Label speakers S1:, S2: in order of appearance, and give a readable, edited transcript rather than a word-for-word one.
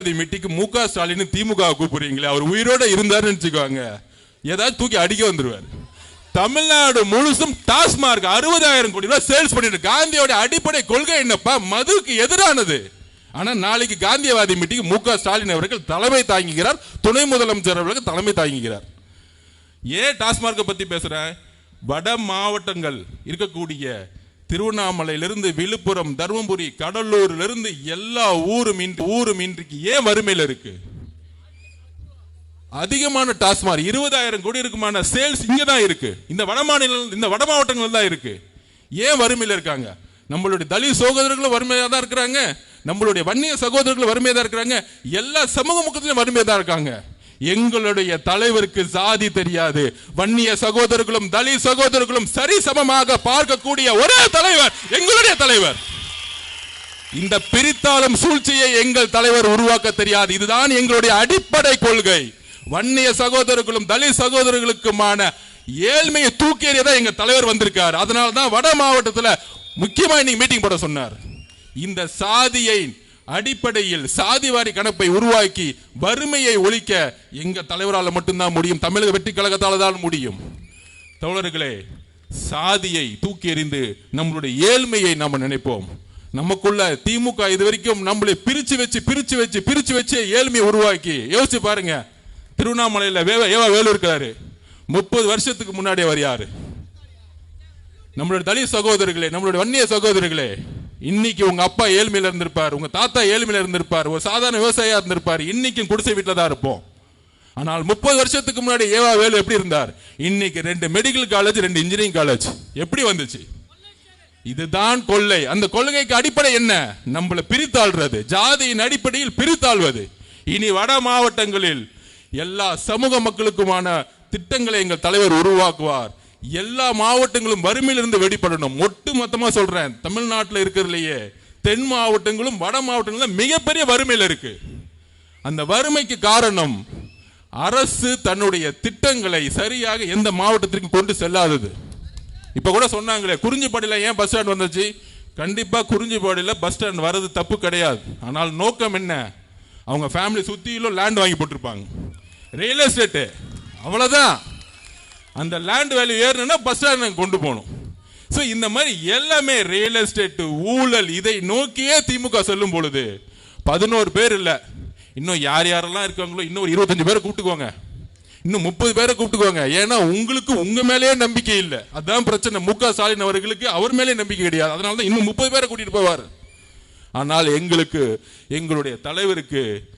S1: காந்தியவாதி மீட்டிங்கு மு.க. ஸ்டாலின் திமுக கூப்பிடுறீங்களே, அவர் உயிரோட இருந்தாருன்னு வச்சுக்கோங்க, ஏதாவது தூக்கி அடிக்க வந்துருவார். தமிழ்நாடு முழுசும் டாஸ்மார்க் 60,000 கோடி ரூபாய் சேல்ஸ் பண்ணிட்டு, காந்தியோட அடிப்படை கொள்கை என்னப்பா? மதுவுக்கு எதிரானது. ஆனா நாளைக்கு காந்தியவாதி மீட்டிங் மு.க. ஸ்டாலின் அவர்கள் தலைமை தாங்குகிறார், துணை முதலமைச்சர் அவர்கள் தலைமை தாங்குகிறார். ஏன் டாஸ்மார்க்கை பத்தி பேசுறேன்? வட மாவட்டங்கள் இருக்கக்கூடிய திருவண்ணாமலையிலிருந்து விழுப்புரம், தருமபுரி, கடலூரிலிருந்து எல்லா ஊரும் இன்றைக்கு ஏன் வறுமையில் இருக்கு? அதிகமான டாஸ்மார்க் 20,000 கோடி இருக்குமான சேல்ஸ் இங்க தான் இருக்கு. இந்த வட மாவட்டங்கள் தான் இருக்கு. ஏன் வறுமையில் இருக்காங்க? நம்மளுடைய தலித் சகோதரர்களும் வறுமையா தான் இருக்கிறாங்க, நம்மளுடைய வன்னிய சகோதரர்களும் வறுமையா தான் இருக்கிறாங்க, எல்லா சமூக மக்களிலும் வறுமையா தான் இருக்காங்க. எங்களுடைய தலைவருக்கு சாதி தெரியாது. வன்னிய சகோதரர்களும் தலித் சகோதரர்களும் சரி சமமாக பார்க்கக்கூடிய ஒரே தலைவர் எங்களுடைய தலைவர். இந்த பிரித்தாளும் சூழ்ச்சியை எங்கள் தலைவர் உருவாக்க தெரியாது. இதுதான் எங்களுடைய அடிப்படை கொள்கை. வன்னிய சகோதரர்களும் தலித் சகோதரர்களுக்குமான ஏழ்மையை தூக்கி எறியதான் எங்க தலைவர் வந்திருக்கார். அதனால தான் வட மாவட்டத்தில் முக்கியமா இன்னைக்கு மீட்டிங் போட சொன்னார். இந்த சாதியை அடிப்படையில் சாதிவாரி கணப்பை உருவாக்கி வறுமையை ஒழிக்க எங்க தலைவரால் மட்டும்தான் முடியும், தமிழக வெற்றி கழகத்தால் தான் முடியும். தோழர்களே, சாதியை தூக்கி எறிந்து நம்மளுடைய ஏழ்மையை நாம நினைப்போம். நமக்குள்ள திமுக இது வரைக்கும் நம்மளை பிரிச்சு வச்சு ஏழ்மையை உருவாக்கி, யோசிச்சு பாருங்க. திருவண்ணாமலையில் வேலு இருக்காரு, 30 வருஷத்துக்கு முன்னாடி அவர் யாரு? நம்மளுடைய தலித் சகோதரர்களே, நம்மளுடைய வன்னிய சகோதரர்களே, இன்னைக்கு உங்க அப்பா ஏழ்மையில இருந்திருப்பார், உங்க தாத்தா ஏழ்மையில இருந்திருப்பார், ஒரு சாதாரண விவசாயியா இருந்திருப்பார், இன்னைக்கும் குடிசை வீட்டில தான் இருப்போம். ஆனால் 30 வருஷத்துக்கு முன்னாடி வேலு எப்படி இருந்தார்? இன்னைக்கு 2 மெடிக்கல் காலேஜ், 2 இன்ஜினியரிங் காலேஜ். எப்படி வந்துச்சு? இதுதான் கொள்ளை. அந்த கொள்கைக்கு அடிப்படை என்ன? நம்மளை பிரித்தாள்றது, ஜாதியின் அடிப்படையில் பிரித்தாள்வது. இனி வட மாவட்டங்களில் எல்லா சமூக மக்களுக்குமான திட்டங்களை எங்கள் தலைவர் உருவாக்குவார். எல்லா மாவட்டங்களும் வறுமையிலிருந்து வெளிப்படணும். ஒட்டு மொத்தமா சொல்றேன், தமிழ்நாட்டில் இருக்கிறதுலையே தென் மாவட்டங்களும் வட மாவட்டங்களும் மிகப்பெரிய வறுமையில் இருக்கு. அந்த வறுமைக்கு காரணம் அரசு தன்னுடைய திட்டங்களை சரியாக எந்த மாவட்டத்திற்கு கொண்டு செல்லாதது. இப்ப கூட சொன்னாங்களே, குறிஞ்சிப்பாடியில் ஏன் பஸ் ஸ்டாண்ட் வந்துச்சு? கண்டிப்பா குறிஞ்சிப்பாடியில் பஸ் ஸ்டாண்ட் வர்றது தப்பு கிடையாது. ஆனால் நோக்கம் என்ன? அவங்க ஃபேமிலி சுத்தியிலும் லேண்ட் வாங்கி போட்டிருப்பாங்க, ரியல் எஸ்டேட், அவ்வளவுதான். அந்த லேண்ட் வேல்யூ ஏறணும்னா பஸ் ஸ்டாண்ட் கொண்டு போகணும். ஸோ இந்த மாதிரி எல்லாமே ரியல் எஸ்டேட் ஊழல், இதை நோக்கியே திமுக சொல்லும் பொழுது 11 பேர் இல்லை, இன்னும் யாரெல்லாம் இருக்காங்களோ இன்னும் 25 பேரை கூப்பிட்டுக்கோங்க, இன்னும் 30 பேரை கூப்பிட்டுக்கோங்க. ஏன்னா உங்களுக்கு உங்க மேலேயே நம்பிக்கை இல்லை. அதான் பிரச்சனை. மு.க. ஸ்டாலின் அவர்களுக்கு அவர் மேலே நம்பிக்கை கிடையாது. அதனால தான் இன்னும் 30 பேரை கூட்டிட்டு போவார். ஆனால் எங்களுக்கு, எங்களுடைய தலைவருக்கு